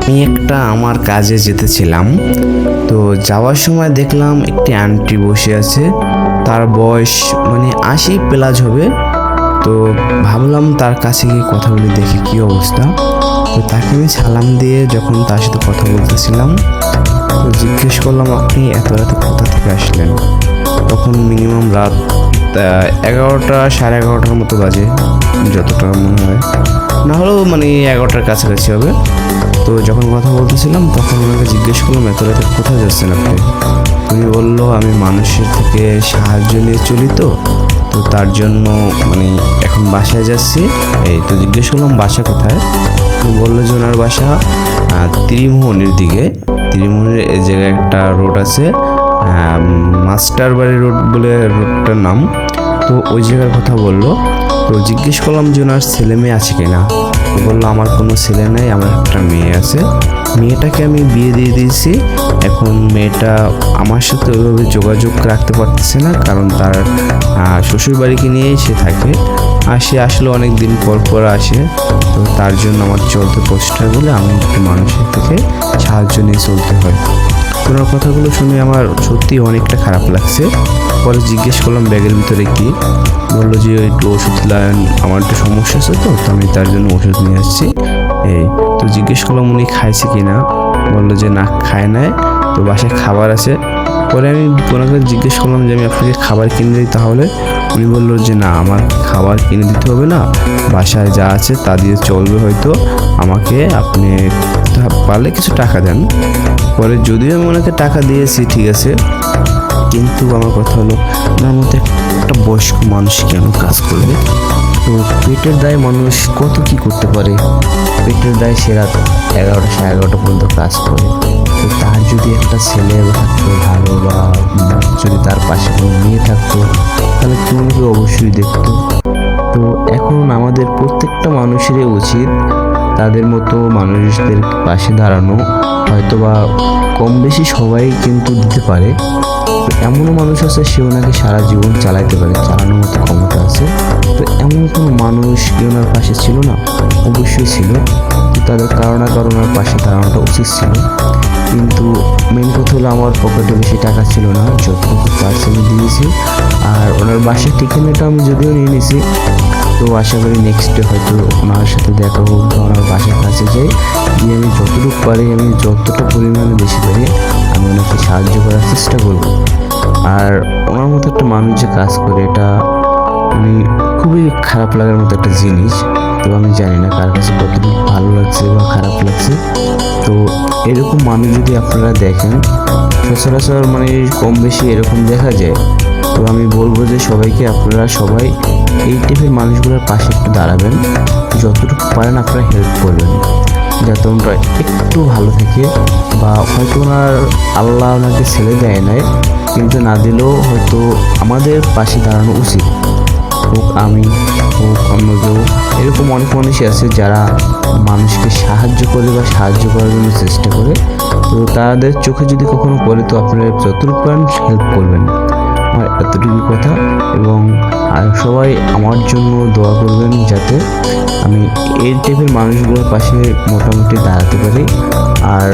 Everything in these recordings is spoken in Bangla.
আমি একটা আমার কাজে যেতেছিলাম, তো যাওয়ার সময় দেখলাম একটি আন্টি বসে আছে। তার বয়স 80+ হবে। তো ভাবলাম তার কাছে গিয়ে কথা বলে দেখি কী অবস্থা। তো তাকে আমি সালাম দিয়ে যখন তার সাথে কথা বলতেছিলাম, তো জিজ্ঞেস করলাম, আপনি এত রাতে কোথা থেকে আসলেন? তখন মিনিমাম রাত 11টা 11:30 মতো বাজে, যতটা মনে হয়, না হলেও 11টার কাছাকাছি হবে। তো যখন কথা বলতেছিলাম তখন ওনাকে জিজ্ঞেস করলাম, এত রাতে কোথায় যাচ্ছেন আপনি? উনি বললো, আমি মানুষের থেকে সাহায্য নিয়ে চলি, তো তার জন্য এখন বাসায় যাচ্ছি। এই তো জিজ্ঞেস করলাম বাসা কোথায়। বললো যে ওনার বাসা ত্রিমোহনীর দিকে। ত্রিমোহনীর এই জায়গায় একটা রোড আছে, মাস্টার বাড়ি রোড বলে রোডটার নাম। তো ওই জায়গার কথা বললো। তো জিজ্ঞেস করলাম যে ওনার ছেলে মেয়ে আছে কিনা। বললো, আমার কোনো ছেলে নেই, আমার একটা মেয়ে আছে। মেয়েটাকে আমি বিয়ে দিয়ে দিয়েছি। এখন মেয়েটা আমার সাথে ওইভাবে যোগাযোগ রাখতে পারতেছে না, কারণ তার শ্বশুর বাড়িকে নিয়েই সে থাকে। আর সে আসলে অনেক দিন পর পর আসে। তো তার জন্য আমার চলতে কষ্ট হয় বলে আমি একটু মানুষের থেকে সাহায্য নিয়ে চলতে হয়। ওনার কথাগুলো শুনে আমার সত্যি অনেকটা খারাপ লাগছে। পরে জিজ্ঞেস করলাম ব্যাগের ভিতরে কি। বললো যে একটু ওষুধ লাগান, আমার একটু সমস্যা আছে, তো আমি তার জন্য ওষুধ নিয়ে আসছি। এই তো জিজ্ঞেস করলাম উনি খাইছে কি না। বললো যে না, খায় নাই, তো বাসায় খাবার আছে। পরে আমি ওনাকে জিজ্ঞেস করলাম যে আমি আপনাকে খাবার কিনে দিই তাহলে। উনি বললো যে না, আমার খাবার কিনে দিতে হবে না, বাসায় যা আছে তা দিয়ে চলবে, হয়তো আমাকে আপনি পারলে কিছু টাকা দেন। পরে যদিও আমি ওনাকে টাকা দিয়েছি, ঠিক আছে, কিন্তু আমার কথা হলো, ওনার মধ্যে একটা বয়স্ক মানুষ কেন কাজ করবে? তো পেটের দায়ে মানুষ কত কি করতে পারে। পেটের দায়ে সে রাত 11টা 11:30 পর্যন্ত কাজ করে। তো তার যদি একটা ছেলে থাকতো ভালো, বা যদি তার পাশে কোনো মেয়ে থাকতো, তাহলে তুমি অবশ্যই দেখতো। তো এখন আমাদের প্রত্যেকটা মানুষেরই উচিত তাদের মতো মানুষদের পাশে দাঁড়ানো। হয়তোবা কম বেশি সবাই কিন্তু দিতে পারে। এমনও মানুষ আছে সে ওনাকে সারা জীবন চালাইতে পারে, চালানোর মতো ক্ষমতা আছে। তো এমন কোনো মানুষ কি ওনার পাশে ছিল না? অবশ্যই ছিল। তো তাদের কারো না কারো ওনার পাশে দাঁড়ানোটা উচিত ছিল। কিন্তু মেন কথা হলো, আমার পকেটে বেশি টাকা ছিল না, যতটুকু পার্সেলে দিয়েছি। আর ওনার বাসার ঠিকানাটা আমি যদিও নিয়ে নিয়েছি। তো আশা করি নেক্সট ডে হয়তো ওনার সাথে দেখা হোক, বা ওনার বাসার কাছে যাই, গিয়ে আমি যতটুকু পারি, আমি যতটা পরিমাণে বেশি পারি, আমি ওনাকে সাহায্য করার চেষ্টা করব। আর ওনার মতো একটা মানুষ যে কাজ করে, এটা খুবই খারাপ লাগার মতো একটা জিনিস। তো আমি জানি না কার কাছে কতটুকু ভালো লাগছে বা খারাপ লাগছে। তো এরকম মানুষ যদি আপনারা দেখেন, সচরাচর কম বেশি এরকম দেখা যায়। তো আমি বলবো যে সবাইকে, আপনারা সবাই এই টাইপের মানুষগুলোর পাশে একটু দাঁড়াবেন, যতটুকু পারেন আপনারা হেল্প করবেন, যাতে ওনারা একটু ভালো থাকে। বা হয়তো আল্লাহ ওনাকে ছেড়ে দেয় নাই, কিন্তু না দিলেও হয়তো আমাদের পাশে দাঁড়ানো উচিত। হোক আমি, হোক অন্য কেউ, এরকম অনেক মানুষই আছে যারা মানুষকে সাহায্য করে বা সাহায্য করার জন্য চেষ্টা করে। তো তাদের চোখে যদি কখনো পড়ে, তো আপনারা যতটুকু পারেন হেল্প করবেন। আমার এতটুকু কথা। এবং সবাই আমার জন্য দোয়া করবেন, যাতে আমি এই টাইপের মানুষগুলোর পাশে মোটামুটি দাঁড়াতে পারি, আর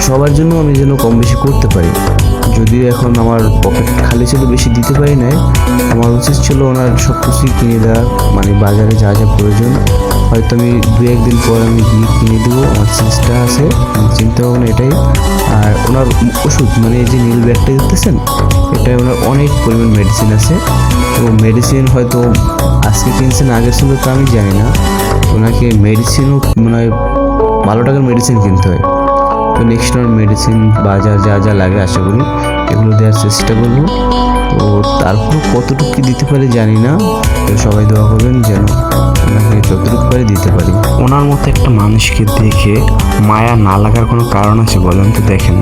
সবার জন্য আমি যেন কম বেশি করতে পারি। যদিও এখন আমার পকেট খালি ছিল, বেশি দিতে পারি নাই। আমার উচিত ছিল ওনার সব কিছুই কিনে দেওয়ার, বাজারে যা যা প্রয়োজন হয়তো আমি 2-1 দিন পর আমি গিয়ে কিনে দেবো, আমার চেষ্টা আছে, চিন্তা ভাবনা এটাই। আর ওনার ওষুধ, এই যে নীল ব্যাগটা দেখতেছেন, এটাই ওনার অনেক পরিমাণ মেডিসিন আছে। তো মেডিসিন হয়তো আজকে কিনছেন, আগের ছিল তো আমি জানি না। ওনাকে মেডিসিনও 12 টাকার মেডিসিন কিনতে হয়। তো নেক্সট ওনার মেডিসিন বাজার যা যা লাগে আশা করি এগুলো দেওয়ার চেষ্টা করবো। তো তারপর কতটুকু দিতে পারি জানি না। তো সবাই দোয়া করবেন যেন ওনাকে যতটুকু পারি দিতে পারি। ওনার মতো একটা মানুষকে দেখে মায়া না লাগার কোনো কারণ আছে বলেন তো? দেখেন,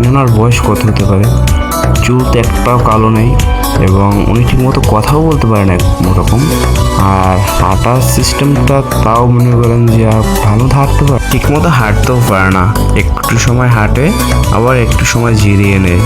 ওনার বয়স কত হতে পারে? চুল তো একটাও কালো নেই, এবং উনি ঠিক মতো কথাও বলতে পারে না ওরকম। আর হাঁটার সিস্টেমটা তাও মনে করেন যে ভালো হাঁটতে পারে, ঠিক মতো হাঁটতেও পারে না। একটু সময় হাঁটে, আবার একটু সময় জিরিয়ে নেয়।